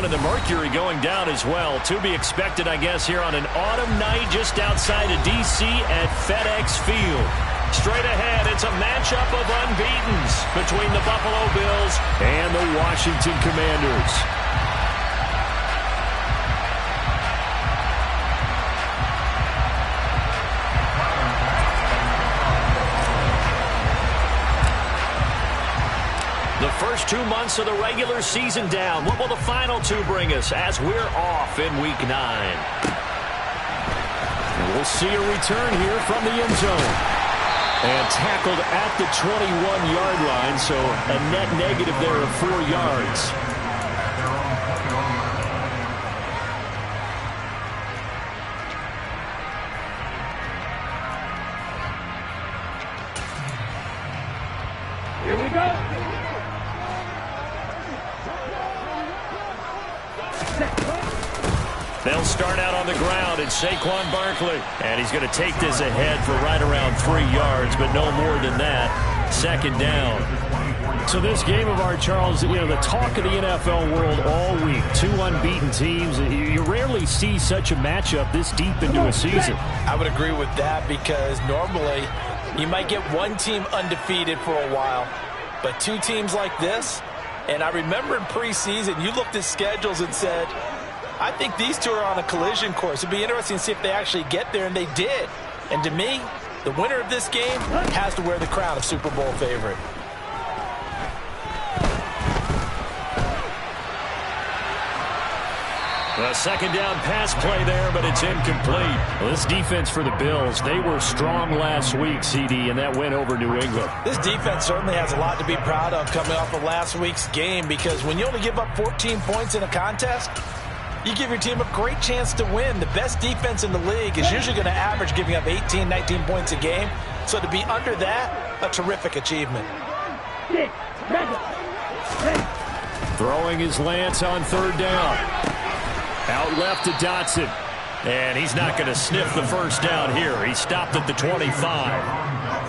and the mercury going down as well. To be expected, I guess, here on an autumn night just outside of D.C. at FedEx Field. Straight ahead, it's a matchup of unbeatens between the Buffalo Bills and the Washington Commanders. The first 2 months of the regular season down. What will the final two bring us as we're off in Week 9? And we'll see a return here from the end zone. And tackled at the 21-yard line, so a net negative there of 4 yards. Here we go. They'll start out on the ground, and Saquon Barkley. And he's going to take this ahead for right around 3 yards, but no more than that. Second down. So this game of ours, Charles, you know, the talk of the NFL world all week. 2 unbeaten teams. You rarely see such a matchup this deep into a season. I would agree with that because normally you might get one team undefeated for a while, but 2 teams like this. And I remember in preseason, you looked at schedules and said, I think these 2 are on a collision course. It'd be interesting to see if they actually get there, and they did. And to me, the winner of this game has to wear the crown of Super Bowl favorite. A second down pass play there, but it's incomplete. Well, this defense for the Bills, they were strong last week, CD, and that went over New England. This defense certainly has a lot to be proud of coming off of last week's game, because when you only give up 14 points in a contest, you give your team a great chance to win. The best defense in the league is usually going to average giving up 18, 19 points a game. So to be under that, a terrific achievement. Throwing his Lance on third down. Out left to Dotson. And he's not going to sniff the first down here. He stopped at the 25.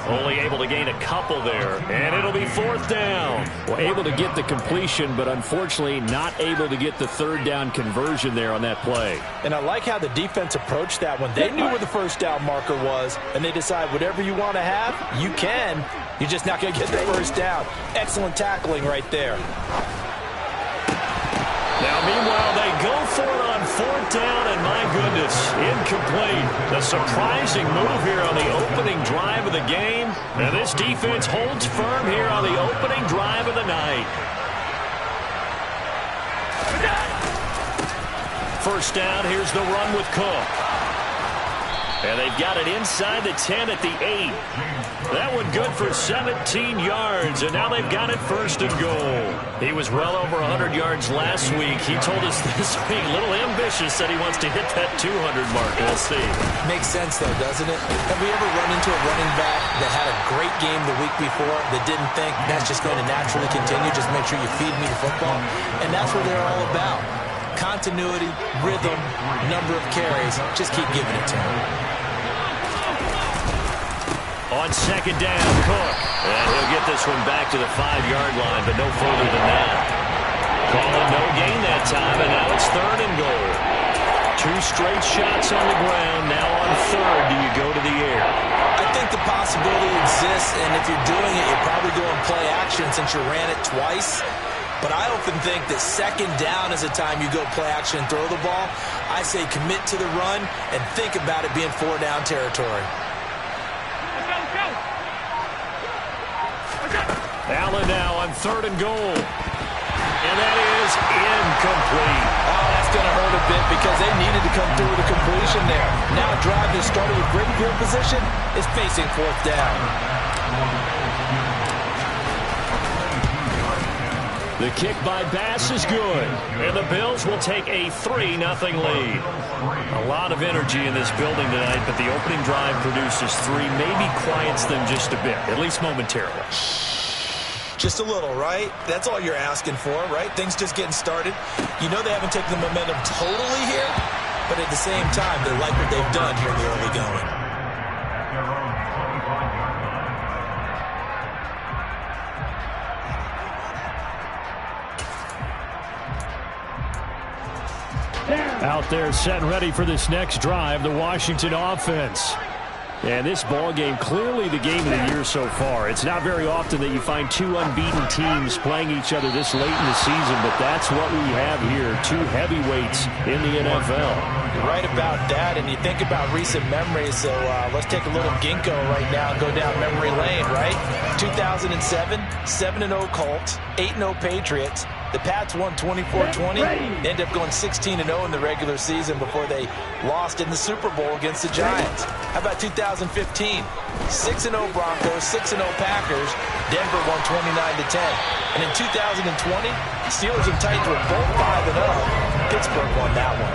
Only able to gain a couple there. And it'll be fourth down. Well, able to get the completion, but unfortunately not able to get the third down conversion there on that play. And I like how the defense approached that one. They knew where the first down marker was, and they decide whatever you want to have, you can. You're just not going to get the first down. Excellent tackling right there. Now, meanwhile, they go for it on fourth down, and my goodness, incomplete. A surprising move here on the opening drive of the game. And this defense holds firm here on the opening drive of the night. First down, here's the run with Cook. And they've got it inside the 10 at the 8. That one good for 17 yards, and now they've got it first and goal. He was well over 100 yards last week. He told us this week, a little ambitious, said he wants to hit that 200 mark. We'll see. Makes sense, though, doesn't it? Have we ever run into a running back that had a great game the week before that didn't think that's just going to naturally continue, just make sure you feed me the football? And that's what they're all about. Continuity, rhythm, number of carries. Just keep giving it to him. On second down, Cook. And he'll get this one back to the 5-yard line, but no further than that. Calling no gain that time, and now it's third and goal. 2 straight shots on the ground. Now on third, do you go to the air? I think the possibility exists, and if you're doing it, you're probably going play action since you ran it twice. But I often think that second down is a time you go play action and throw the ball. I say commit to the run and think about it being 4-down territory. Allen now on third and goal. And that is incomplete. Oh, that's going to hurt a bit because they needed to come through with a completion there. Now a drive that started with great field position is facing fourth down. The kick by Bass is good. And the Bills will take a 3-0 lead. A lot of energy in this building tonight, but the opening drive produces 3, maybe quiets them just a bit, at least momentarily. Just a little, right? That's all you're asking for, right? Things just getting started. You know they haven't taken the momentum totally here, but at the same time, they like what they've done here in the early going. Out there set and ready for this next drive, the Washington offense. And this ball game, clearly the game of the year so far. It's not very often that you find two unbeaten teams playing each other this late in the season, but that's what we have here, two heavyweights in the NFL. You're right about that, and you think about recent memories, so let's take a little ginkgo right now and go down memory lane, right? 2007, 7-0 Colts, 8-0 Patriots. The Pats won 24-20. They ended up going 16-0 in the regular season before they lost in the Super Bowl against the Giants. How about 2015? 6-0 Broncos, 6-0 Packers. Denver won 29-10. And in 2020, Steelers and Titans were both 5-0. Pittsburgh won that one.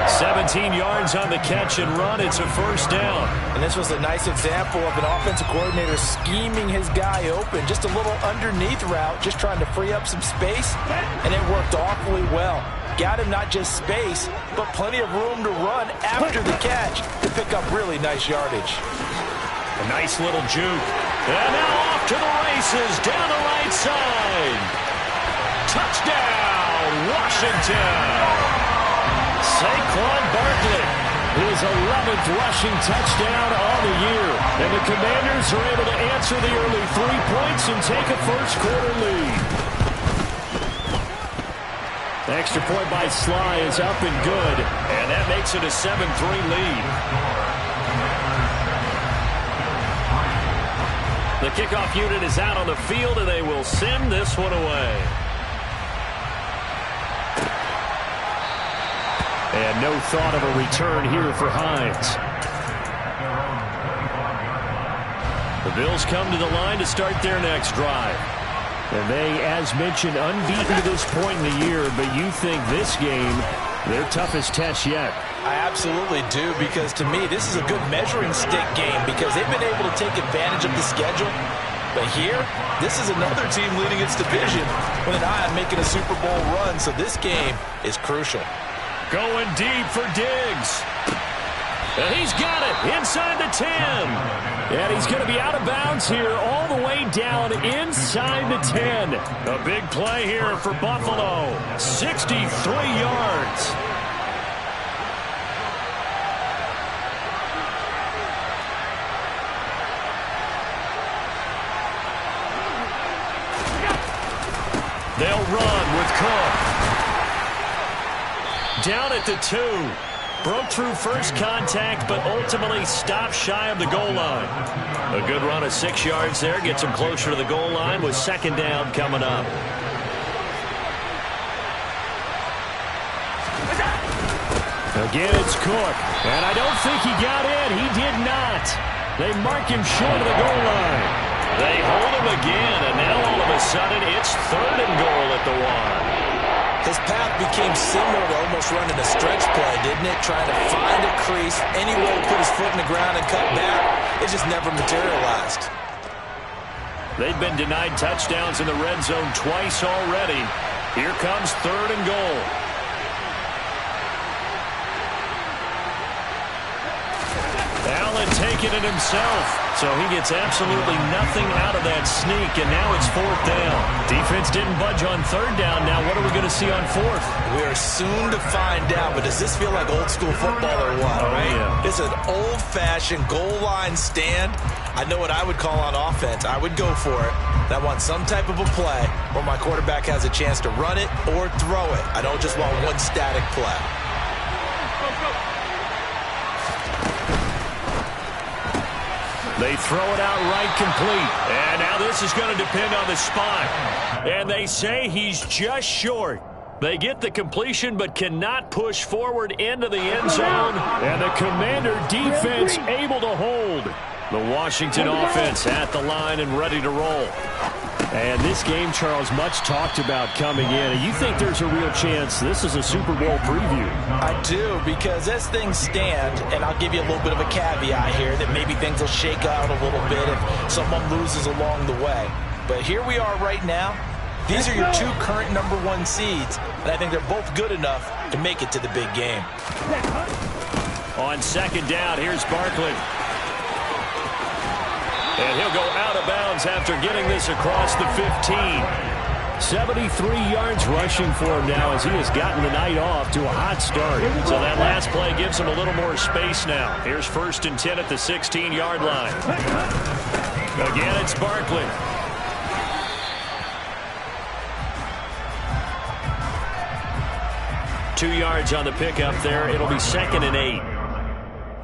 17 yards on the catch and run. It's a first down. And this was a nice example of an offensive coordinator scheming his guy open. Just a little underneath route, just trying to free up some space. And it worked awfully well. Got him not just space, but plenty of room to run after the catch to pick up really nice yardage. A nice little juke. And now off to the races down the right side. Touchdown, Washington. Saquon Barkley, his 11th rushing touchdown on the year. And the Commanders are able to answer the early 3 points and take a first-quarter lead. Extra point by Sly is up and good, and that makes it a 7-3 lead. The kickoff unit is out on the field, and they will send this one away. And no thought of a return here for Hines. The Bills come to the line to start their next drive. And they, as mentioned, unbeaten to this point in the year, but you think this game, their toughest test yet. I absolutely do, because to me, this is a good measuring stick game because they've been able to take advantage of the schedule. But here, this is another team leading its division with an eye on making a Super Bowl run, so this game is crucial. Going deep for Diggs. And he's got it inside the 10. And he's going to be out of bounds here all the way down inside the 10. A big play here for Buffalo. 63 yards. They'll run with Cook. Down at the 2. Broke through first contact, but ultimately stopped shy of the goal line. A good run of 6 yards there. Gets him closer to the goal line with second down coming up. Again, it's Cook. And I don't think he got in. He did not. They mark him short of the goal line. They hold him again, and now all of a sudden it's 3rd and goal at the 1. His path became similar to almost running a stretch play, didn't it? Trying to find a crease, anywhere to put his foot in the ground and cut back. It just never materialized. They've been denied touchdowns in the red zone twice already. Here comes 3rd and goal. Allen taking it himself. So he gets absolutely nothing out of that sneak, and now it's 4th down. Defense didn't budge on 3rd down. Now what are we going to see on 4th? We are soon to find out, but does this feel like old school football or what, right? Yeah. It's an old-fashioned goal line stand. I know what I would call on offense. I would go for it. And I want some type of a play where my quarterback has a chance to run it or throw it. I don't just want one static play. They throw it out right complete. And now this is going to depend on the spot. And they say he's just short. They get the completion but cannot push forward into the end zone. And the Commander defense able to hold. The Washington offense at the line and ready to roll. And this game, Charles, much talked about coming in. And you think there's a real chance this is a Super Bowl preview? I do, because as things stand, and I'll give you a little bit of a caveat here, that maybe things will shake out a little bit if someone loses along the way. But here we are right now. These are your 2 current #1 seeds, and I think they're both good enough to make it to the big game. On 2nd down, here's Barkley. And he'll go out of bounds after getting this across the 15. 73 yards rushing for him now as he has gotten the night off to a hot start. So that last play gives him a little more space now. Here's 1st and 10 at the 16-yard line. Again, it's Barkley. Two yards on the pickup there. It'll be 2nd and 8.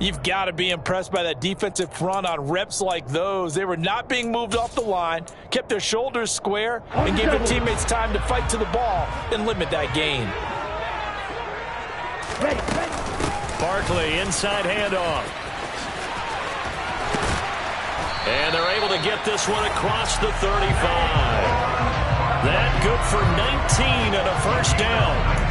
You've got to be impressed by that defensive front on reps like those. They were not being moved off the line, kept their shoulders square, and gave their teammates time to fight to the ball and limit that gain. Barkley, inside handoff. And they're able to get this one across the 35. That good for 19 and a 1st down.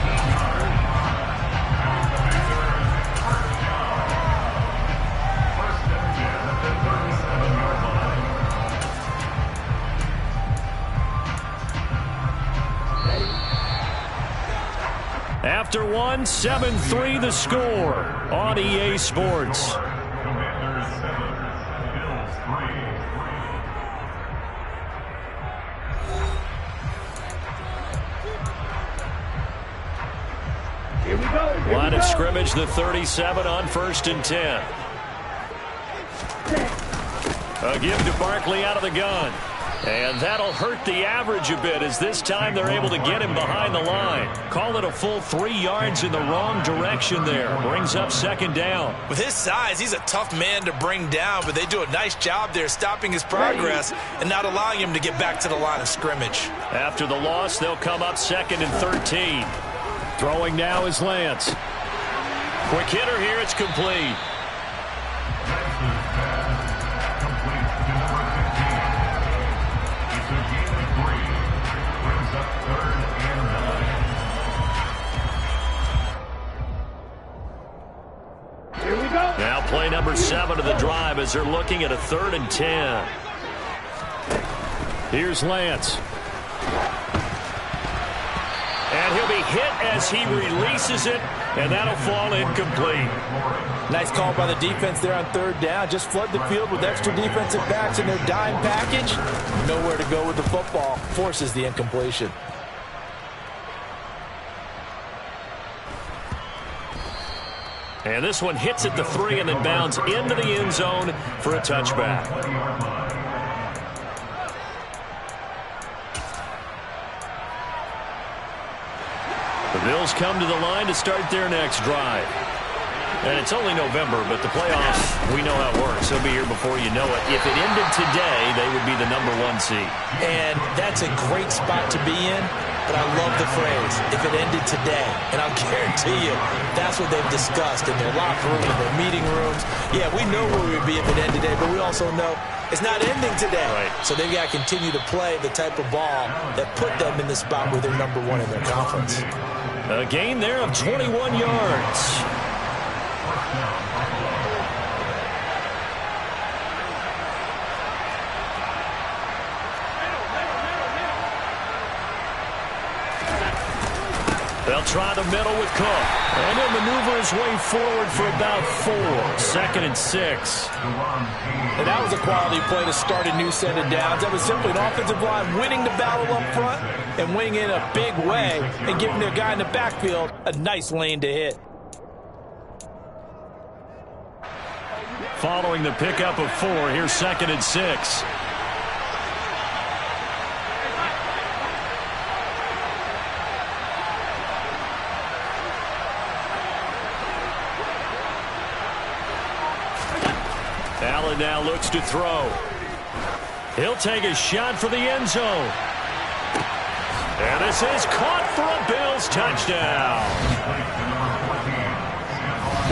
After one, 7-3 the score on EA Sports. Here we go. Line of scrimmage, the 37 on 1st and 10. A give to Barkley out of the gun. And that'll hurt the average a bit as this time they're able to get him behind the line. Call it a full 3 yards in the wrong direction there. Brings up 2nd down. With his size, he's a tough man to bring down, but they do a nice job there stopping his progress and not allowing him to get back to the line of scrimmage. After the loss, they'll come up 2nd and 13. Throwing now is Lance. Quick hitter here, it's complete. Now play number 7 of the drive as they're looking at a 3rd and 10. Here's Lance. And he'll be hit as he releases it, and that'll fall incomplete. Nice call by the defense there on 3rd down. Just flood the field with extra defensive backs in their dime package. Nowhere to go with the football. Forces the incompletion. And this one hits at the 3 and then bounds into the end zone for a touchback. The Bills come to the line to start their next drive. And it's only November, but the playoffs, we know how it works. They'll be here before you know it. If it ended today, they would be the number 1 seed. And that's a great spot to be in. But I love the phrase, if it ended today. And I'll guarantee you, that's what they've discussed in their locker room, in their meeting rooms. Yeah, we know where we would be if it ended today, but we also know it's not ending today. Right. So they've got to continue to play the type of ball that put them in the spot where they're number 1 in their conference. A gain there of 21 yards. They'll try the middle with Cook. And he'll maneuver his way forward for about 4. 2nd and 6. And that was a quality play to start a new set of downs. That was simply an offensive line winning the battle up front and winning in a big way and giving their guy in the backfield a nice lane to hit. Following the pickup of 4, here's 2nd and 6. Allen now looks to throw. He'll take a shot for the end zone. And this is caught for a Bills touchdown.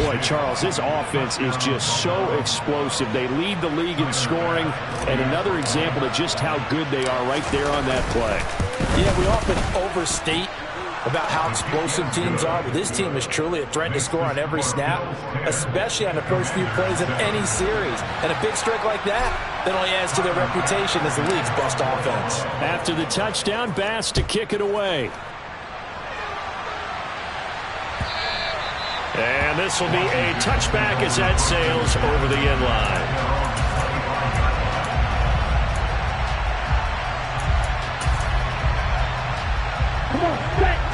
Boy, Charles, this offense is just so explosive. They lead the league in scoring, and another example of just how good they are right there on that play. Yeah, we often overstate about how explosive teams are, but this team is truly a threat to score on every snap, especially on the first few plays of any series. And a big streak like that only adds to their reputation as the league's best offense. After the touchdown, Bass to kick it away. And this will be a touchback as that sails over the end line.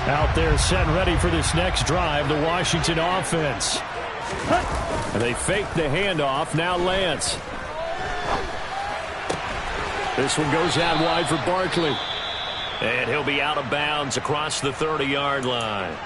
Out there set and ready for this next drive, the Washington offense. And they fake the handoff. Now Lance. This one goes out wide for Barkley. And he'll be out of bounds across the 30-yard line.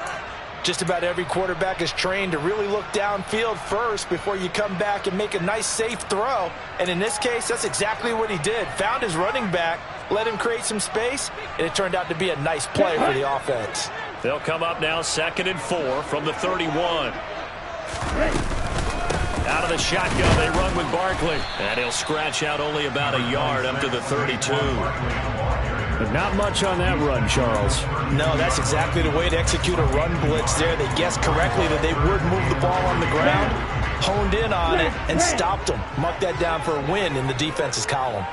Just about every quarterback is trained to really look downfield first before you come back and make a nice, safe throw. And in this case, that's exactly what he did. Found his running back, let him create some space, and it turned out to be a nice play for the offense. They'll come up now 2nd and 4 from the 31. Out of the shotgun, they run with Barkley. And he'll scratch out only about a yard up to the 32. But not much on that run, Charles. No, that's exactly the way to execute a run blitz there. They guessed correctly that they would move the ball on the ground, honed in on it, and stopped them. Mark that down for a win in the defense's column.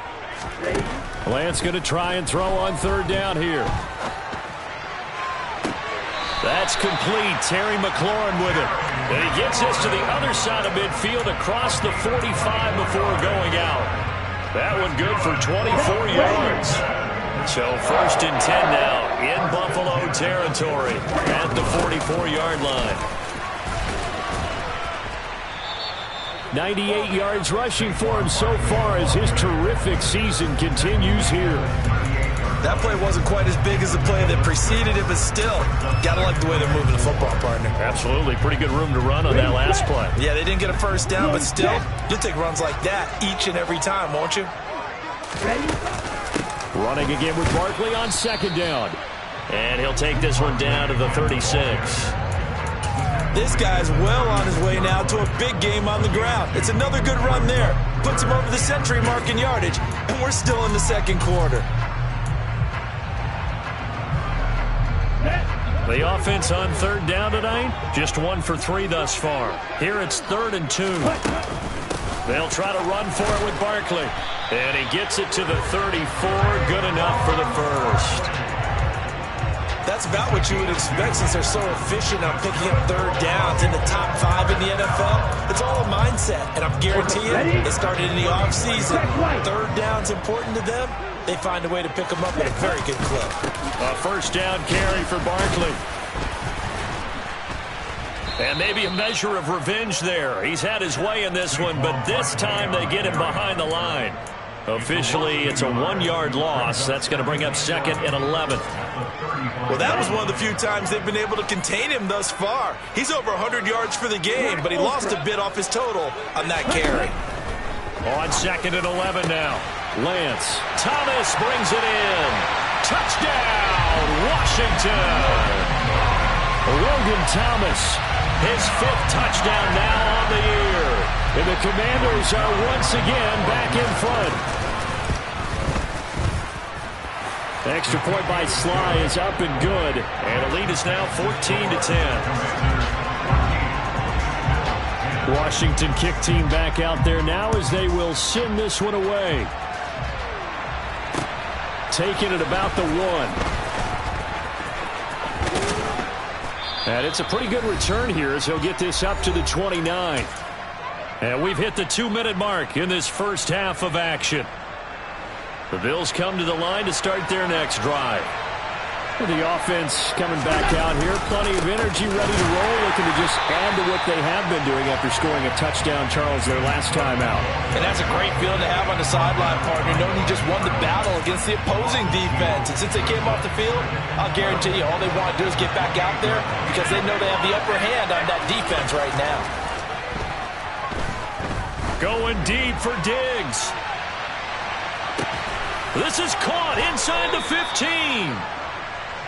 Lance going to try and throw on 3rd down here. That's complete. Terry McLaurin with it. And he gets this to the other side of midfield across the 45 before going out. That one good for 24 yards. So 1st and 10 now in Buffalo territory at the 44-yard line. 98 yards rushing for him so far as his terrific season continues here. That play wasn't quite as big as the play that preceded it, but still, gotta like the way they're moving the football, partner. Absolutely. Pretty good room to run on that last play. Yeah, they didn't get a 1st down, but still, you'll take runs like that each and every time, won't you? Running again with Barkley on 2nd down. And he'll take this one down to the 36. This guy's well on his way now to a big game on the ground. It's another good run there. Puts him over the century mark in yardage, and we're still in the 2nd quarter. The offense on 3rd down tonight, just 1 for 3 thus far. Here it's 3rd and 2. They'll try to run for it with Barkley. And he gets it to the 34. Good enough for the 1st. That's about what you would expect since they're so efficient on picking up 3rd downs in the top 5 in the NFL. It's all a mindset, and I'm guaranteeing it started in the offseason. 3rd down's important to them. They find a way to pick them up at a very good clip. A 1st down carry for Barkley. And maybe a measure of revenge there. He's had his way in this one, but this time they get him behind the line. Officially, it's a 1-yard loss. That's going to bring up 2nd and 11. Well, that was one of the few times they've been able to contain him thus far. He's over 100 yards for the game, but he lost a bit off his total on that carry. On 2nd and 11 now. Lance. Thomas brings it in. Touchdown, Washington. Logan Thomas, his 5th touchdown now on the year. And the Commanders are once again back in front. Extra point by Sly is up and good. And the lead is now 14-10. Washington kick team back out there now as they will send this one away. Taking it about the 1. And it's a pretty good return here as he'll get this up to the 29. And we've hit the 2-minute mark in this first half of action. The Bills come to the line to start their next drive. The offense coming back out here. Plenty of energy, ready to roll. Looking to just add to what they have been doing after scoring a touchdown, Charles, their last time out. And that's a great feeling to have on the sideline, partner, knowing you just won the battle against the opposing defense. And since they came off the field, I'll guarantee you all they want to do is get back out there because they know they have the upper hand on that defense right now. Going deep for Diggs. This is caught inside the 15.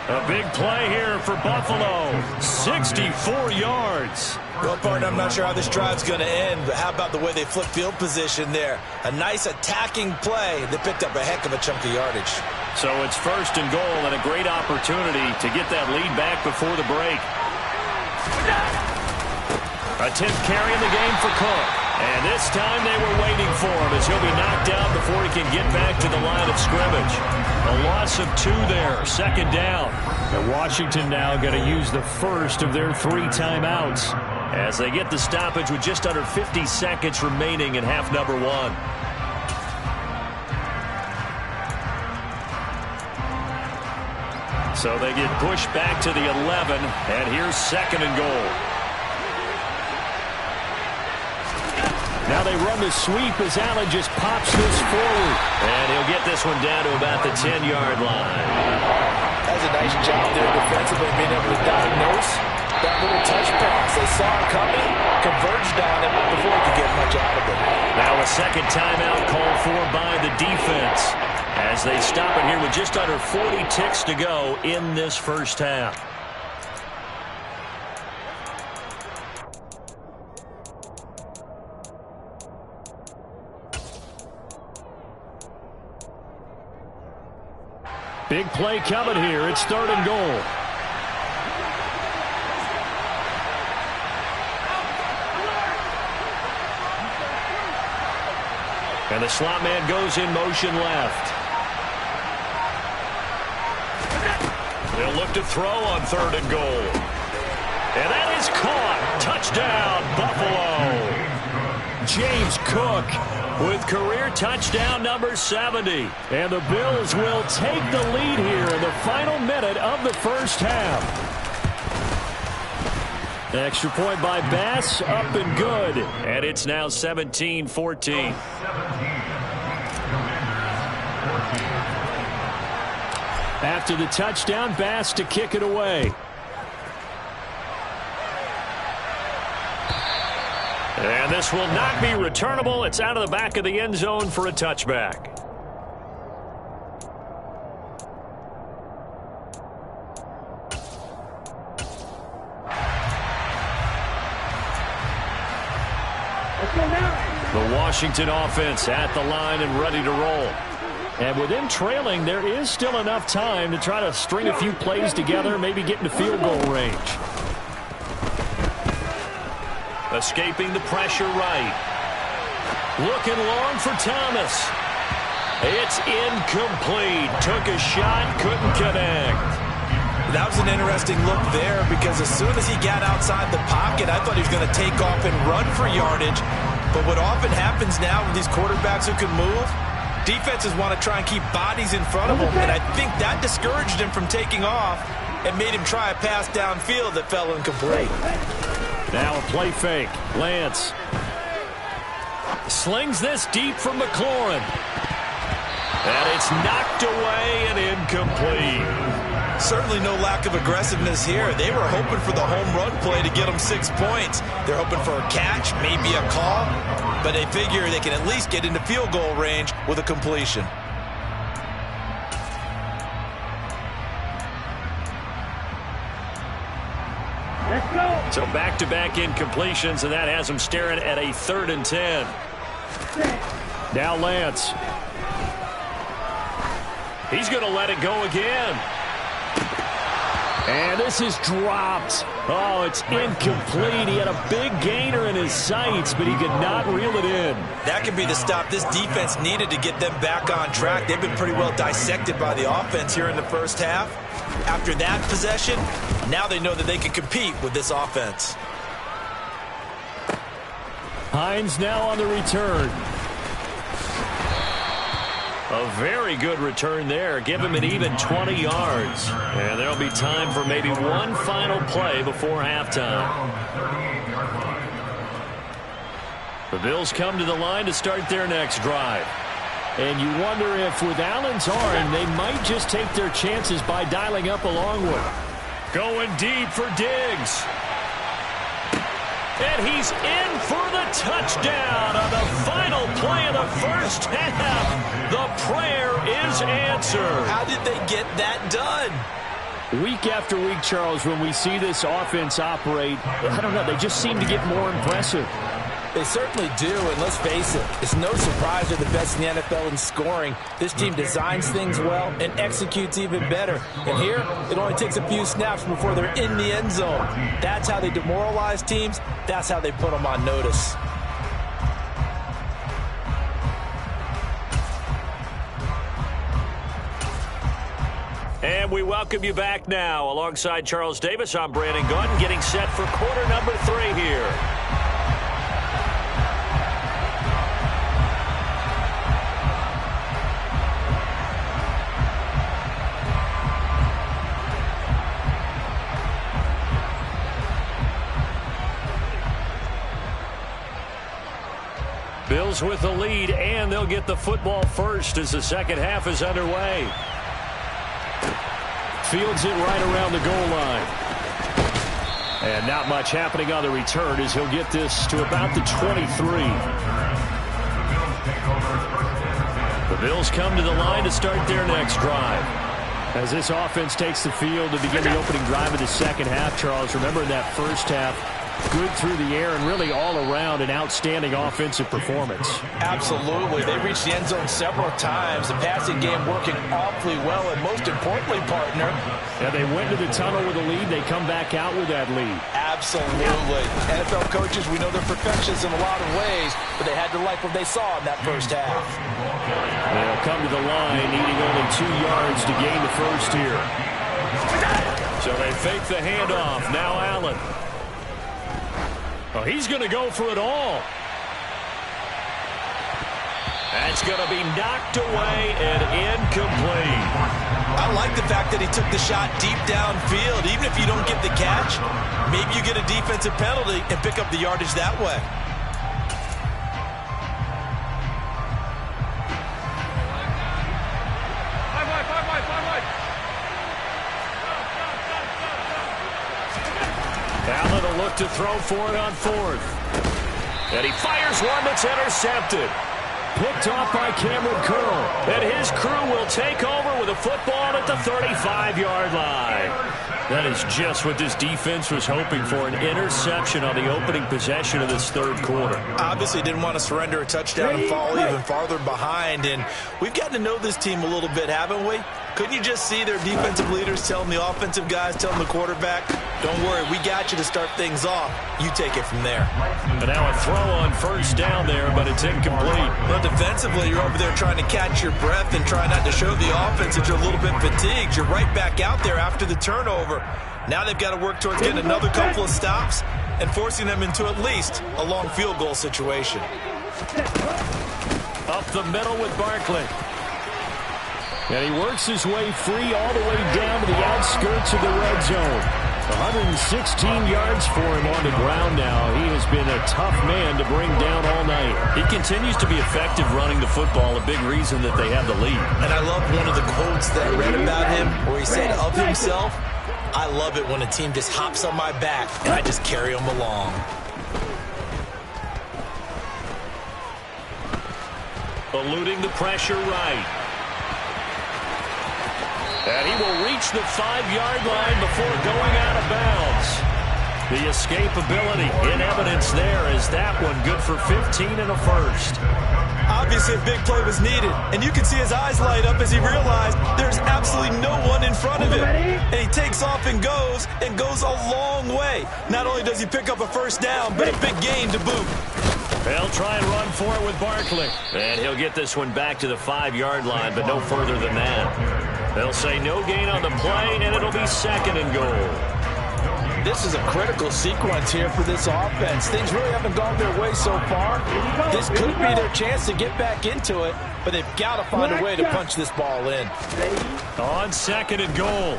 A big play here for Buffalo. 64 yards. Well, partner, I'm not sure how this drive's going to end, but how about the way they flip field position there? A nice attacking play that picked up a heck of a chunk of yardage. So it's 1st and goal and a great opportunity to get that lead back before the break. A 10th carry in the game for Cook. And this time they were waiting for him as he'll be knocked down before he can get back to the line of scrimmage. A loss of 2 there, 2nd down. And Washington now going to use the first of their 3 timeouts as they get the stoppage with just under 50 seconds remaining in half number 1. So they get pushed back to the 11, and here's 2nd and goal. Now they run the sweep as Allen just pops this forward. And he'll get this one down to about the 10-yard line. That's a nice job there defensively, being able to diagnose that little touch pass. They saw it coming, converged on it before he could get much out of it. Now a second timeout called for by the defense as they stop it here with just under 40 ticks to go in this first half. Big play coming here. It's 3rd and goal. And the slot man goes in motion left. They'll look to throw on 3rd and goal. And that is caught. Touchdown, Buffalo. James Cook with career touchdown number 70. And the Bills will take the lead here in the final minute of the first half. Extra point by Bass, up and good. And it's now 17-14. After the touchdown, Bass to kick it away. And this will not be returnable. It's out of the back of the end zone for a touchback. The Washington offense at the line and ready to roll. And with them trailing, there is still enough time to try to string a few plays together, maybe get into field goal range. Escaping the pressure right. Looking long for Thomas. It's incomplete. Took a shot, couldn't connect. That was an interesting look there because as soon as he got outside the pocket, I thought he was going to take off and run for yardage. But what often happens now with these quarterbacks who can move, defenses want to try and keep bodies in front of them, and I think that discouraged him from taking off and made him try a pass downfield that fell incomplete. Now a play fake. Lance slings this deep from McLaurin. And it's knocked away and incomplete. Certainly no lack of aggressiveness here. They were hoping for the home run play to get them 6 points. They're hoping for a catch, maybe a call, but they figure they can at least get into field goal range with a completion. Let's go. So back-to-back incompletions, and that has them staring at a 3rd and 10. Now Lance. He's going to let it go again. And this is dropped. Oh, it's incomplete. He had a big gainer in his sights, but he could not reel it in. That could be the stop this defense needed to get them back on track. They've been pretty well dissected by the offense here in the first half. After that possession, now they know that they can compete with this offense. Hines now on the return. A very good return there. Give him an even 20 yards. And there'll be time for maybe one final play before halftime. The Bills come to the line to start their next drive. And you wonder if with Allen's arm, they might just take their chances by dialing up a long one. Going deep for Diggs. And he's in for the touchdown on the final play of the first half. The prayer is answered. How did they get that done? Week after week, Charles, when we see this offense operate, I don't know, they just seem to get more impressive. They certainly do, and let's face it, it's no surprise they're the best in the NFL in scoring. This team designs things well and executes even better. And here, it only takes a few snaps before they're in the end zone. That's how they demoralize teams. That's how they put them on notice. And we welcome you back now. Alongside Charles Davis, I'm Brandon Gaudin, getting set for quarter number 3 here. Bills with the lead, and they'll get the football first as the second half is underway. Fields it right around the goal line. And not much happening on the return as he'll get this to about the 23. The Bills come to the line to start their next drive. As this offense takes the field to begin the opening drive of the second half, Charles, remember in that first half, good through the air and really all around an outstanding offensive performance. Absolutely. They reached the end zone several times. The passing game working awfully well, and most importantly, partner. Yeah, they went to the tunnel with a lead. They come back out with that lead. Absolutely. NFL coaches, we know they're perfectionists in a lot of ways, but they had to like what they saw in that first half. They'll come to the line, needing only 2 yards to gain the first here. So they fake the handoff. Now Allen. Oh, he's going to go for it all. That's going to be knocked away and incomplete. I like the fact that he took the shot deep downfield. Even if you don't get the catch, maybe you get a defensive penalty and pick up the yardage that way. Allen will look to throw for it on fourth. And he fires one that's intercepted. Picked off by Cameron Curl. And his crew will take over with a football at the 35-yard line. That is just what this defense was hoping for, an interception on the opening possession of this third quarter. Obviously didn't want to surrender a touchdown and fall even farther behind. And we've gotten to know this team a little bit, haven't we? Couldn't you just see their defensive leaders telling the offensive guys, telling the quarterback, don't worry, we got you to start things off. You take it from there. And now a throw on first down there, but it's incomplete. Well, defensively, you're over there trying to catch your breath and try not to show the offense that you're a little bit fatigued. You're right back out there after the turnover. Now they've got to work towards getting another couple of stops and forcing them into at least a long field goal situation. Up the middle with Barkley. And he works his way free all the way down to the outskirts of the red zone. 116 yards for him on the ground now. He has been a tough man to bring down all night. He continues to be effective running the football, a big reason that they have the lead. And I love one of the quotes that I read about him where he said of himself, I love it when a team just hops on my back and I just carry them along. Eluding the pressure right. And he will reach the 5-yard line before going out of bounds. The escapability in evidence there as that one good for 15 and a first. Obviously a big play was needed, and you can see his eyes light up as he realized there's absolutely no one in front of him. And he takes off and goes a long way. Not only does he pick up a first down, but a big gain to boot. They'll try and run for it with Barkley. And he'll get this one back to the 5-yard line, but no further than that. They'll say no gain on the play, and it'll be second and goal. This is a critical sequence here for this offense. Things really haven't gone their way so far. This could be their chance to get back into it, but they've got to find a way to punch this ball in. On second and goal,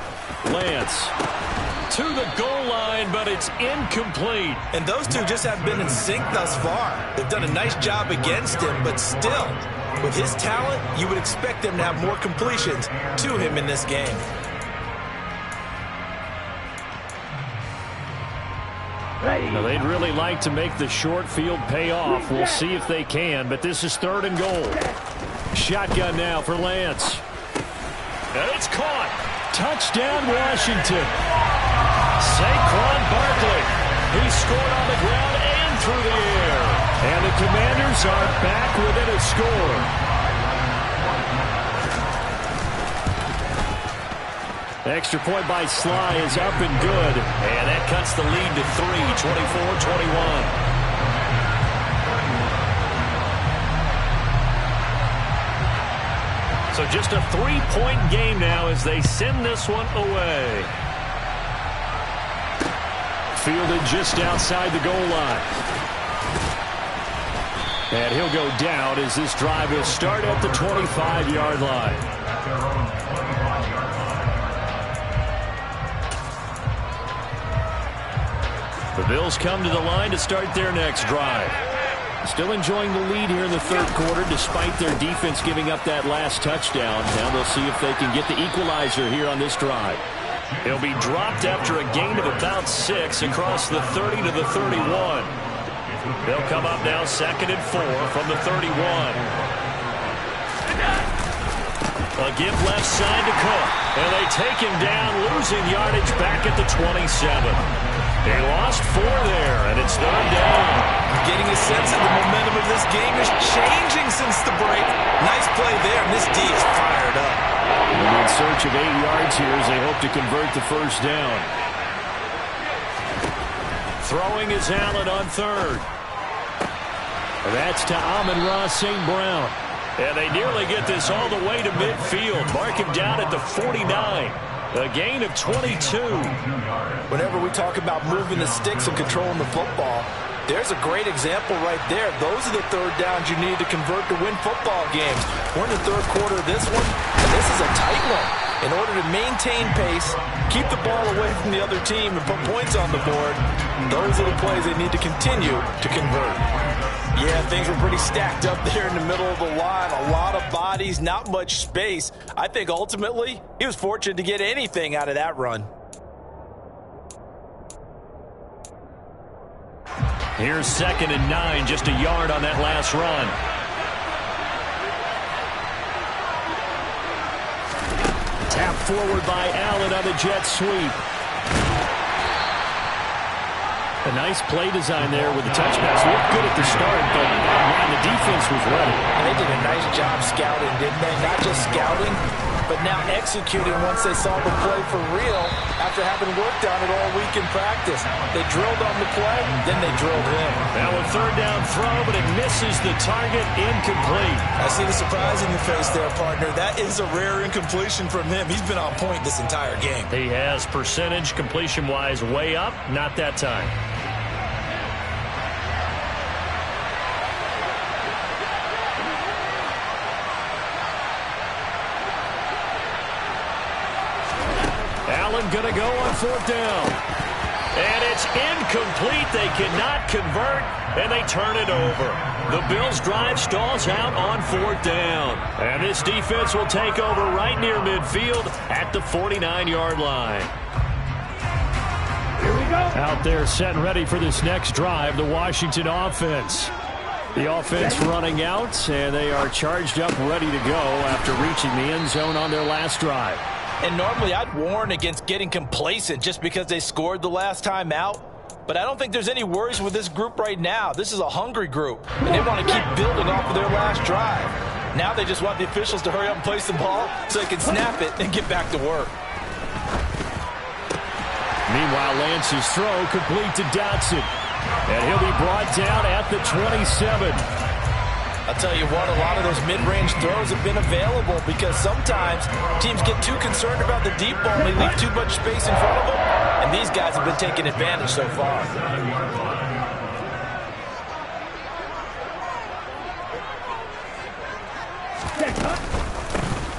Lance to the goal line, but it's incomplete. And those two just haven't been in sync thus far. They've done a nice job against him, but still, with his talent, you would expect them to have more completions to him in this game. Now, they'd really like to make the short field pay off. We'll see if they can, but this is third and goal. Shotgun now for Lance. And it's caught. Touchdown, Washington. Saquon Barkley. He scored on the ground and through the air. And the Commanders are back within a score. The extra point by Sly is up and good. And that cuts the lead to 3, 24-21. So just a 3-point game now as they send this one away. Fielded just outside the goal line. And he'll go down as this drive will start at the 25-yard line. The Bills come to the line to start their next drive. Still enjoying the lead here in the third quarter despite their defense giving up that last touchdown. Now they'll see if they can get the equalizer here on this drive. He'll be dropped after a gain of about 6 across the 30 to the 31. They'll come up now 2nd and 4 from the 31. A give left side to Cook. And they take him down, losing yardage back at the 27. They lost 4 there, and it's 3rd down. Getting a sense of the momentum of this game is changing since the break. Nice play there, and this D is fired up. They're in search of 8 yards here as they hope to convert the first down. Throwing is Allen on 3rd. That's to Amon-Ra St. Brown. And they nearly get this all the way to midfield. Mark him down at the 49. A gain of 22. Whenever we talk about moving the sticks and controlling the football, there's a great example right there. Those are the 3rd downs you need to convert to win football games. We're in the 3rd quarter of this one, and this is a tight one. In order to maintain pace, keep the ball away from the other team, and put points on the board, those are the plays they need to continue to convert. Yeah, things were pretty stacked up there in the middle of the line. A lot of bodies, not much space. I think ultimately he was fortunate to get anything out of that run. Here's 2nd and 9, just a yard on that last run. Tap forward by Allen on the jet sweep. A nice play design there with the touch pass. Looked good at the start, but man, the defense was ready. And they did a nice job scouting, didn't they? Not just scouting, but now executing once they saw the play for real after having worked on it all week in practice. They drilled on the play, then they drilled him. Now a 3rd down throw, but it misses the target, incomplete. I see the surprise in your face there, partner. That is a rare incompletion from him. He's been on point this entire game. He has percentage completion-wise way up, not that time. Allen going to go on 4th down. And it's incomplete. They cannot convert, and they turn it over. The Bills' drive stalls out on 4th down. And this defense will take over right near midfield at the 49-yard line. Here we go. Out there set and ready for this next drive, the Washington offense. The offense running out, and they are charged up, ready to go after reaching the end zone on their last drive. And normally I'd warn against getting complacent just because they scored the last time out. But I don't think there's any worries with this group right now. This is a hungry group, and they want to keep building off of their last drive. Now they just want the officials to hurry up and place the ball so they can snap it and get back to work. Meanwhile, Lance's throw complete to Dotson. And he'll be brought down at the 27. I'll tell you what, a lot of those mid-range throws have been available because sometimes teams get too concerned about the deep ball and they leave too much space in front of them. And these guys have been taking advantage so far.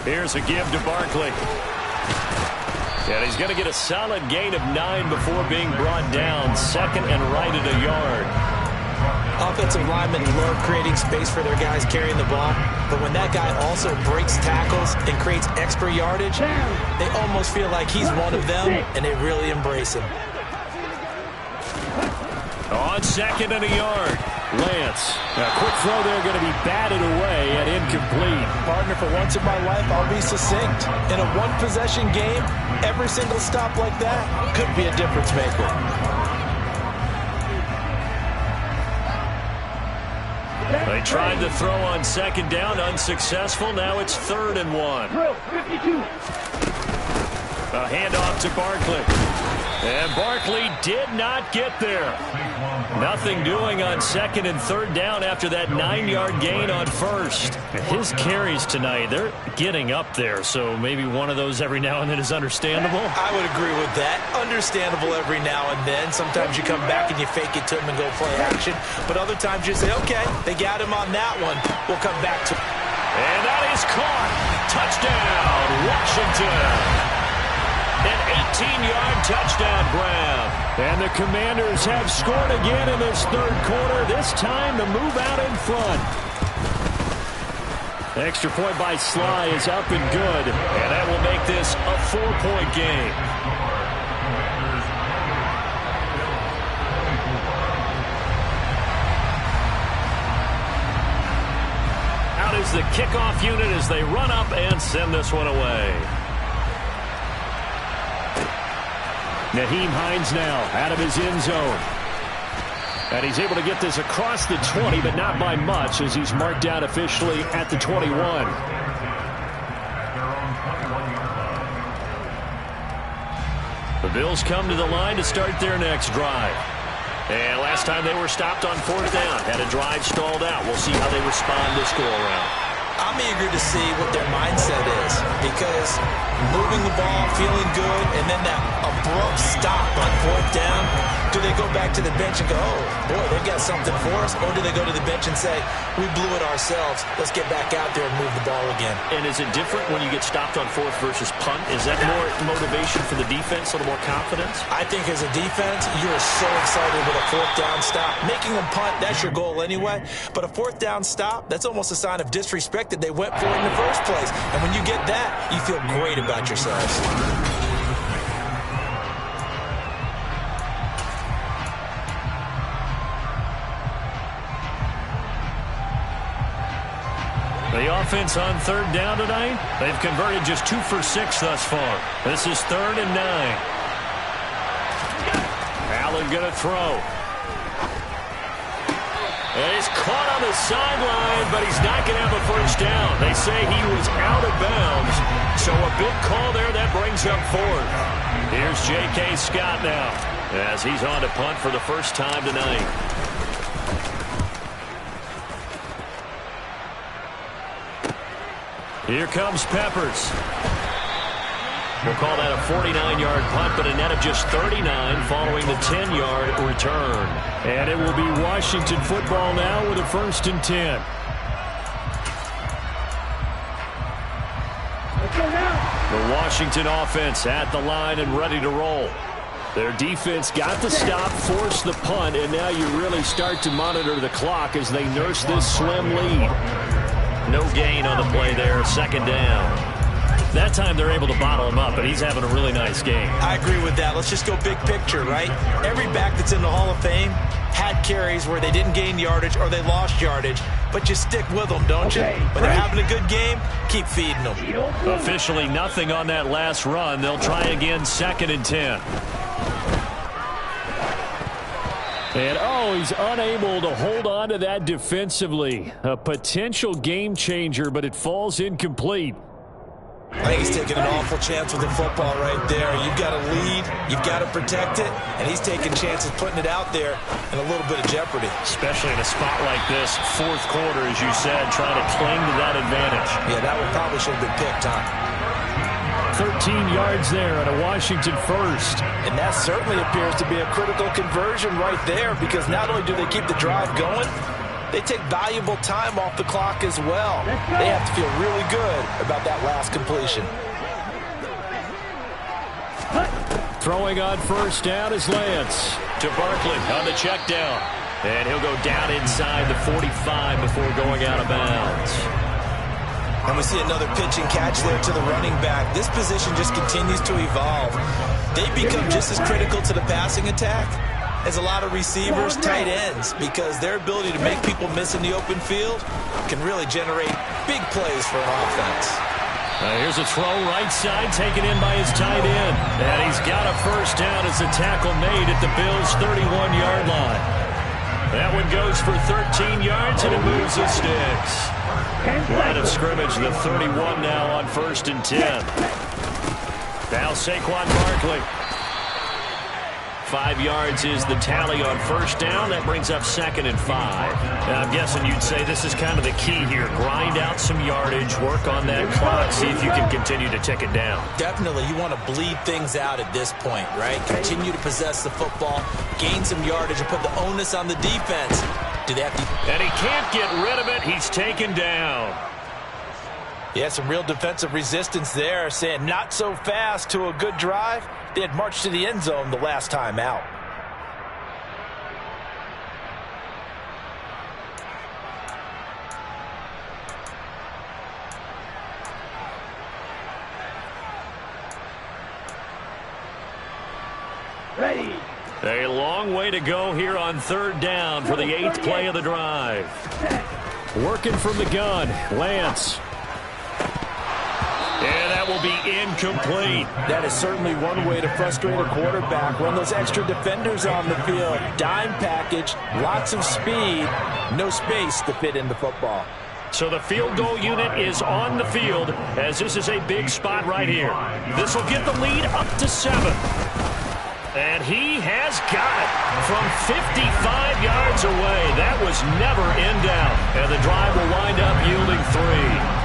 Here's a give to Barkley. And he's going to get a solid gain of 9 before being brought down. 2nd and right at a yard. Offensive linemen love creating space for their guys carrying the ball, but when that guy also breaks tackles and creates extra yardage, they almost feel like he's one of them, and they really embrace him. On 2nd and a yard, Lance. A quick throw there going to be batted away and incomplete. Partner, for once in my life, I'll be succinct. In a one-possession game, every single stop like that could be a difference maker. They tried to throw on 2nd down, unsuccessful. Now it's 3rd and 1. 52. A handoff to Barkley. And Barkley did not get there. Nothing doing on 2nd and 3rd down after that 9-yard gain on 1st. His carries tonight, they're getting up there, so maybe one of those every now and then is understandable. I would agree with that. Understandable every now and then. Sometimes you come back and you fake it to him and go play action. But other times you say, okay, they got him on that one. We'll come back to it. And that is caught. Touchdown, Washington. An 18-yard touchdown grab. And the Commanders have scored again in this third quarter. This time the move out in front. Extra point by Sly is up and good. And that will make this a 4-point game. Out is the kickoff unit as they run up and send this one away. Nyheim Hines now out of his end zone. And he's able to get this across the 20, but not by much as he's marked down officially at the 21. The Bills come to the line to start their next drive. And last time they were stopped on fourth down, had a drive stalled out. We'll see how they respond this go-around. I'm eager to see what their mindset is because moving the ball, feeling good, and then that abrupt stop on fourth down, do they go back to the bench and go, oh, boy, they've got something for us, or do they go to the bench and say, we blew it ourselves, let's get back out there and move the ball again? And is it different when you get stopped on fourth versus punt? Is that more motivation for the defense, a little more confidence? I think as a defense, you're so excited with a fourth down stop. Making them punt, that's your goal anyway. But a fourth down stop, that's almost a sign of disrespect that they went for it in the first place. And when you get that, you feel great about yourselves. The offense on third down tonight, they've converted just 2 for 6 thus far. This is 3rd and 9. Allen going to throw. And he's caught on the sideline, but he's not going to have a first down. They say he was out of bounds, so a big call there that brings up 4th. Here's J.K. Scott now as he's on to punt for the first time tonight. Here comes Peppers. We'll call that a 49-yard punt, but a net of just 39 following the 10-yard return. And it will be Washington football now with a 1st and 10. The Washington offense at the line and ready to roll. Their defense got the stop, forced the punt, and now you really start to monitor the clock as they nurse this slim lead. No gain on the play there, 2nd down. That time they're able to bottle him up, and he's having a really nice game. I agree with that. Let's just go big picture, right? Every back that's in the Hall of Fame had carries where they didn't gain yardage or they lost yardage, but you stick with them, don't you? When they're having a good game, keep feeding them. Officially nothing on that last run. They'll try again, 2nd and 10. And, oh, he's unable to hold on to that defensively. A potential game changer, but it falls incomplete. I think he's taking an awful chance with the football right there. You've got to lead, you've got to protect it, and he's taking chances putting it out there in a little bit of jeopardy. Especially in a spot like this, 4th quarter, as you said, trying to cling to that advantage. Yeah, that one probably should have been picked, huh? 13 yards there at a Washington 1st. And that certainly appears to be a critical conversion right there because not only do they keep the drive going, they take valuable time off the clock as well. They have to feel really good about that last completion. Throwing on 1st down is Lance. To Barkley on the check down. And he'll go down inside the 45 before going out of bounds. And we see another pitch and catch there to the running back. This position just continues to evolve. They become just as critical to the passing attack as a lot of receivers, tight ends, because their ability to make people miss in the open field can really generate big plays for an offense. Here's a throw right side taken in by his tight end. And he's got a first down as the tackle made at the Bills' 31-yard line. That one goes for 13 yards and it moves the sticks. Line of scrimmage, the 31 now on 1st and 10. Now Saquon Barkley. 5 yards is the tally on 1st down. That brings up 2nd and 5. Now, I'm guessing you'd say this is kind of the key here. Grind out some yardage, work on that clock, see if you can continue to tick it down. Definitely. You want to bleed things out at this point, right? Continue to possess the football, gain some yardage, and put the onus on the defense. Do they have to... And he can't get rid of it. He's taken down. Yeah, some real defensive resistance there, saying not so fast to a good drive. They had marched to the end zone the last time out. Ready. A long way to go here on third down for the 8th play of the drive. Working from the gun, Lance. And that will be incomplete. That is certainly one way to frustrate a quarterback. Run those extra defenders on the field. Dime package, lots of speed, no space to fit in the football. So the field goal unit is on the field as this is a big spot right here. This will get the lead up to 7. And he has got it from 55 yards away. That was never in doubt. And the drive will wind up yielding 3.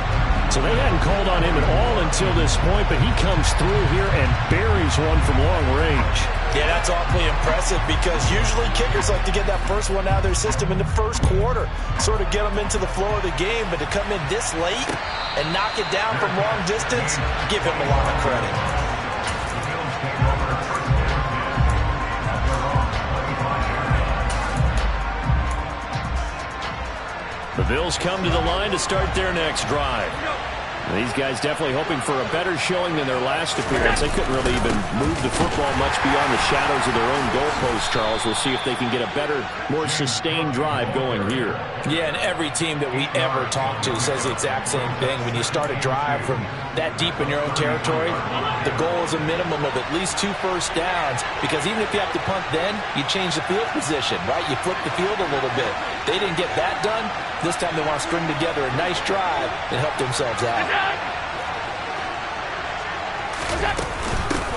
So they hadn't called on him at all until this point, but he comes through here and buries one from long range. Yeah, that's awfully impressive because usually kickers like to get that first one out of their system in the first quarter, sort of get them into the flow of the game, but to come in this late and knock it down from long distance, give him a lot of credit. The Bills come to the line to start their next drive. These guys definitely hoping for a better showing than their last appearance. They couldn't really even move the football much beyond the shadows of their own goalposts, Charles. We'll see if they can get a better, more sustained drive going here. Yeah, and every team that we ever talk to says the exact same thing. When you start a drive from that deep in your own territory, the goal is a minimum of at least 2 first downs, because even if you have to punt then, you change the field position, right? You flip the field a little bit. They didn't get that done. This time they want to string together a nice drive and help themselves out.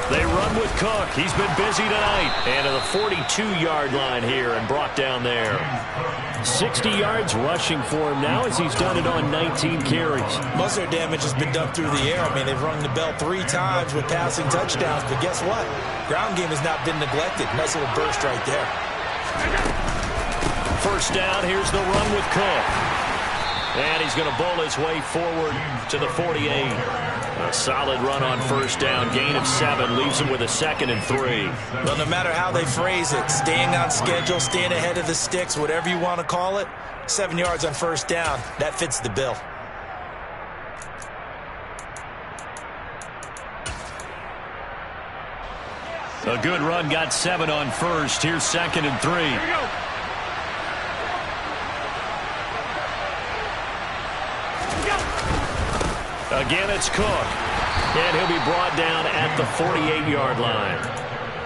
They run with Cook. He's been busy tonight. And to the 42-yard line here and brought down there. 60 yards rushing for him now as he's done it on 19 carries. Most of their damage has been done through the air. I mean, they've rung the bell 3 times with passing touchdowns, but guess what? Ground game has not been neglected. Nice little burst right there. First down, here's the run with Cook. And he's going to bowl his way forward to the 48. A solid run on first down. Gain of 7 leaves him with a 2nd and 3. Well, no matter how they phrase it, staying on schedule, staying ahead of the sticks, whatever you want to call it, 7 yards on first down, that fits the bill. A good run, got 7 on first. Here's 2nd and 3. Here we go. Again, it's Cook. And he'll be brought down at the 48-yard line.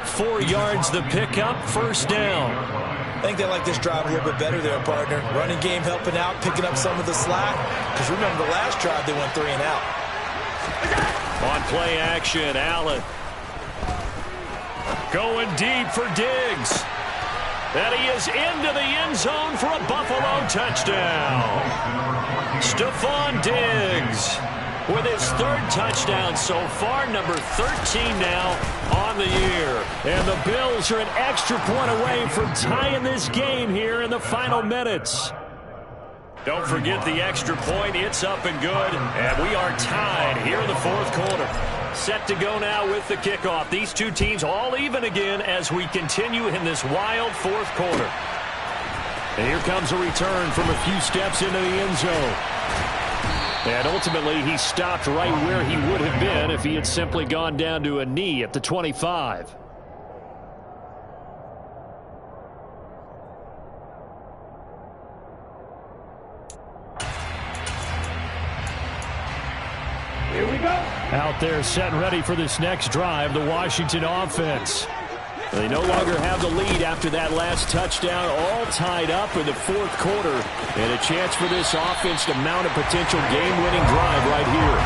4 yards the pickup, first down. I think they like this drive a little bit better there, partner. Running game helping out, picking up some of the slack. Because remember, the last drive they went 3 and out. On play action, Allen. Going deep for Diggs. And he is into the end zone for a Buffalo touchdown. Stephon Diggs with his 3rd touchdown so far, number 13 now on the year. And the Bills are an extra point away from tying this game here in the final minutes. Don't forget the extra point. It's up and good. And we are tied here in the 4th quarter. Set to go now with the kickoff. These two teams all even again as we continue in this wild 4th quarter. And here comes a return from a few steps into the end zone. And ultimately, he stopped right where he would have been if he had simply gone down to a knee at the 25. Here we go. Out there set and ready for this next drive, the Washington offense. They no longer have the lead after that last touchdown, all tied up in the 4th quarter. And a chance for this offense to mount a potential game-winning drive right here.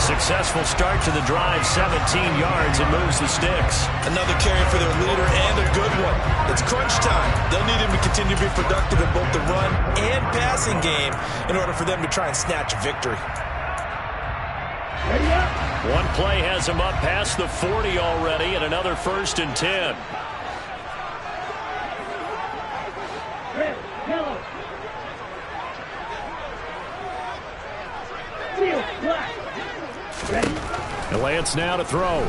Successful start to the drive, 17 yards, and moves the sticks. Another carry for their leader and a good one. It's crunch time. They'll need him to continue to be productive in both the run and passing game in order for them to try and snatch a victory. Ready up. One play has him up past the 40 already, and another 1st and 10. Red, yellow. Field, Lance now to throw.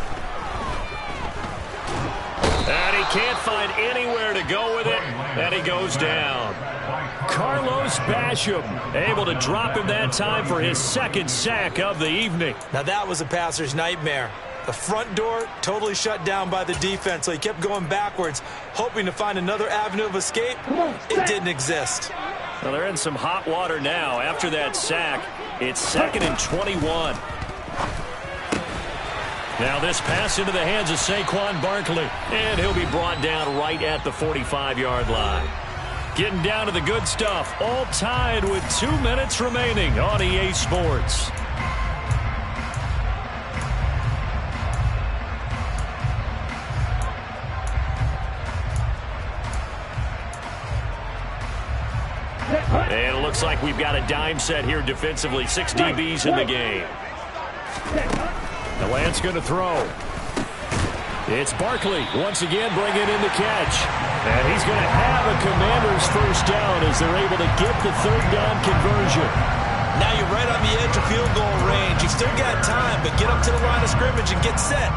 And he can't find anywhere to go with it, and he goes down. Carlos Basham able to drop him that time for his second sack of the evening. Now that was a passer's nightmare. The front door totally shut down by the defense, so he kept going backwards, hoping to find another avenue of escape. It didn't exist. Well, they're in some hot water now. After that sack, it's 2nd and 21. Now this pass into the hands of Saquon Barkley, and he'll be brought down right at the 45-yard line. Getting down to the good stuff, all tied with 2 minutes remaining on EA Sports. And it looks like we've got a dime set here defensively. 6 DBs in the game. The Lance going to throw. It's Barkley once again bringing in the catch. And he's going to have a Commanders first down as they're able to get the 3rd down conversion. Now you're right on the edge of field goal range. You've still got time, but get up to the line of scrimmage and get set.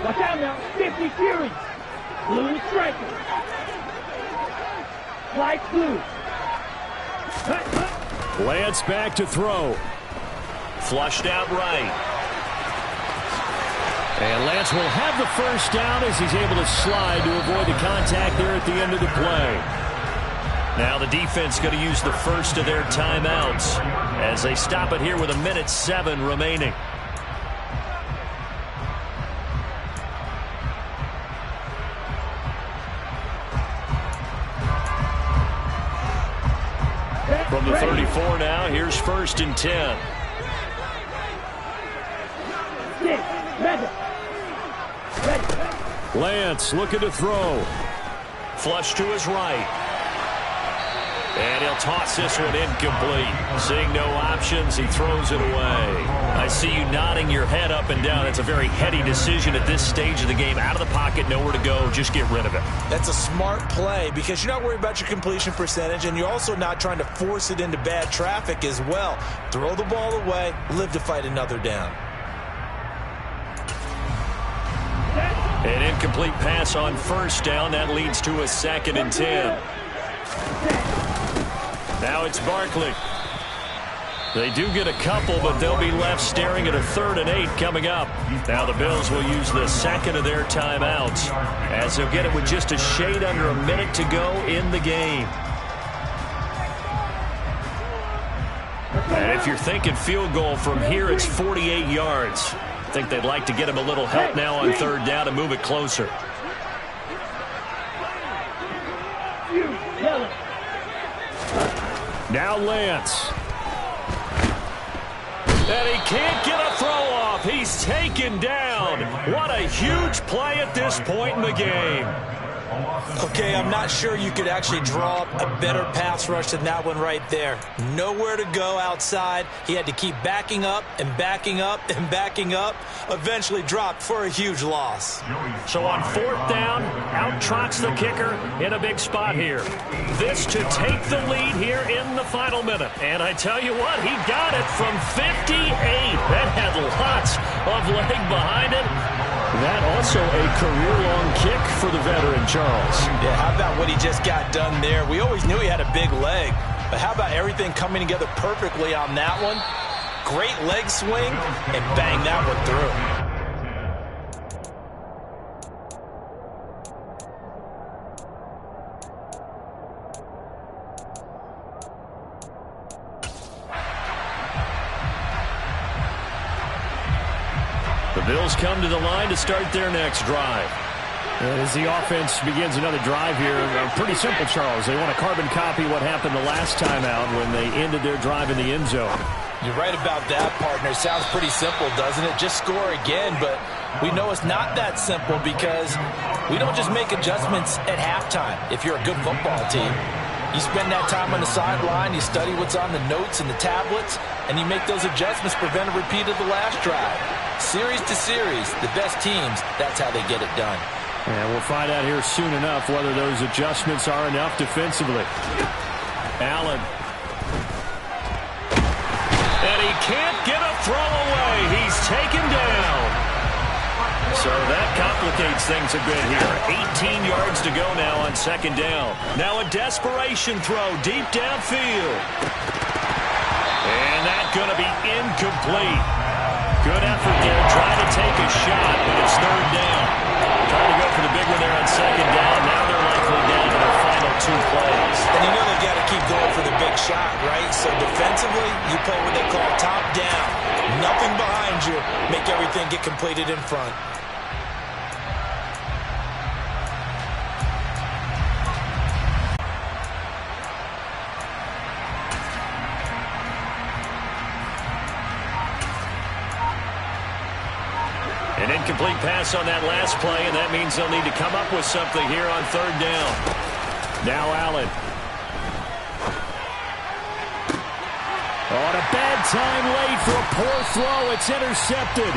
Watch out now. 50 Fury. Blue striker. Light blue. Lance back to throw. Flushed out right. And Lance will have the first down as he's able to slide to avoid the contact there at the end of the play. Now the defense going to use the first of their timeouts as they stop it here with 1:07 remaining. From the 34 now, here's 1st and 10. Lance looking to throw. Flush to his right. And he'll toss this one incomplete. Seeing no options, he throws it away. I see you nodding your head up and down. That's a very heady decision at this stage of the game. Out of the pocket, nowhere to go. Just get rid of it. That's a smart play because you're not worried about your completion percentage, and you're also not trying to force it into bad traffic as well. Throw the ball away, live to fight another down. An incomplete pass on first down. That leads to a 2nd and 10. Now it's Barkley. They do get a couple, but they'll be left staring at a 3rd and 8 coming up. Now the Bills will use the 2nd of their timeouts as they'll get it with just a shade under a minute to go in the game. And if you're thinking field goal from here, it's 48 yards. I think they'd like to get him a little help now on 3rd down and move it closer. Now Lance. And he can't get a throw off. He's taken down. What a huge play at this point in the game. Okay, I'm not sure you could actually draw up a better pass rush than that one right there. Nowhere to go outside. He had to keep backing up and backing up and backing up. Eventually dropped for a huge loss. So on 4th down, out trots the kicker in a big spot here. This to take the lead here in the final minute. And I tell you what, he got it from 58. That had lots of leg behind it. That also a career-long kick for the veteran, Charles. Yeah, how about what he just got done there? We always knew he had a big leg, but how about everything coming together perfectly on that one? Great leg swing, and bang that one through. The Bills come to the line to start their next drive. As the offense begins another drive here, pretty simple, Charles. They want to carbon copy what happened the last time out when they ended their drive in the end zone. You're right about that, partner. Sounds pretty simple, doesn't it? Just score again, but we know it's not that simple because we don't just make adjustments at halftime if you're a good football team. You spend that time on the sideline, you study what's on the notes and the tablets, and you make those adjustments, prevent a repeat of the last drive. Series to series, the best teams, that's how they get it done. And we'll find out here soon enough whether those adjustments are enough defensively. Allen. And he can't get a throw away. He's taken down. So that complicates things a bit here. 18 yards to go now on second down. Now a desperation throw deep downfield. And that's going to be incomplete. Good effort there, trying to take a shot, but it's third down. Trying to go for the big one there on second down. Now they're likely down to their final 2 plays. And you know they've got to keep going for the big shot, right? So defensively, you play what they call top down. Nothing behind you. Make everything get completed in front. An incomplete pass on that last play, and that means they'll need to come up with something here on third down. Now Allen. On a bad time late for a poor throw. It's intercepted.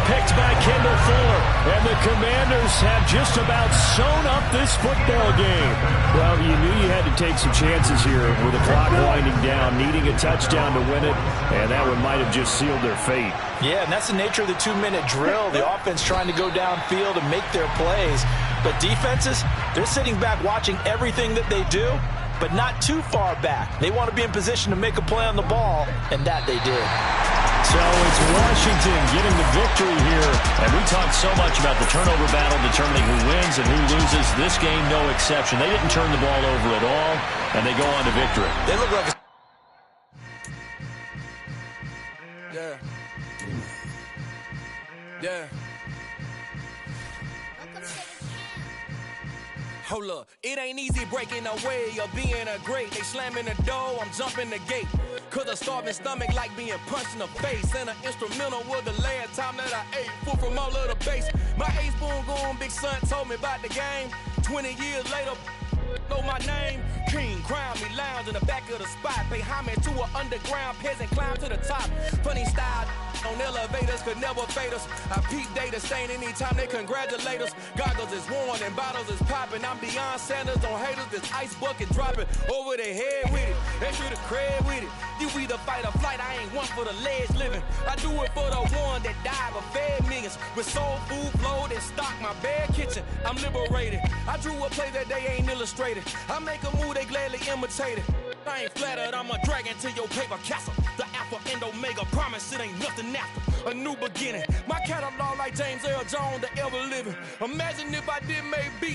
Picked by Kendall Fuller. And the Commanders have just about sewn up this football game. Well, you knew you had to take some chances here with the clock winding down, needing a touchdown to win it, and that one might have just sealed their fate. Yeah, and that's the nature of the 2-minute drill. The offense trying to go downfield and make their plays. But defenses, they're sitting back watching everything that they do, but not too far back. They want to be in position to make a play on the ball, and that they did. So it's Washington getting the victory here. And we talked so much about the turnover battle determining who wins and who loses. This game, no exception. They didn't turn the ball over at all, and they go on to victory. They look like a... Yeah. Yeah. Hold up, it ain't easy breaking away or being a great. They slamming the door, I'm jumping the gate. Cause a starving stomach like being punched in the face. And an instrumental was the last time that I ate. Food from all of the base. My ace boom going, big son told me about the game. 20 years later, know my name. King, crown me, lounge in the back of the spot. Pay homage to an underground peasant, climb to the top. Funny style on elevators could never fade us. I peep data stain anytime they congratulate us. Goggles is worn and bottles is popping. I'm beyond Sanders on haters, this ice bucket dropping over their head with it. Extra the cred with it. You either fight or flight, I ain't one for the ledge living. I do it for the one that died but fed millions. With soul food flowed and stock my bare kitchen. I'm liberated. I drew a play that they ain't illustrated. I make a move, they gladly imitate it. I ain't flattered, I'm a dragon to your paper castle. The Alpha and Omega, promise it ain't nothing after. A new beginning. My catalog like James Earl Jones, the ever living. Imagine if I did make beats.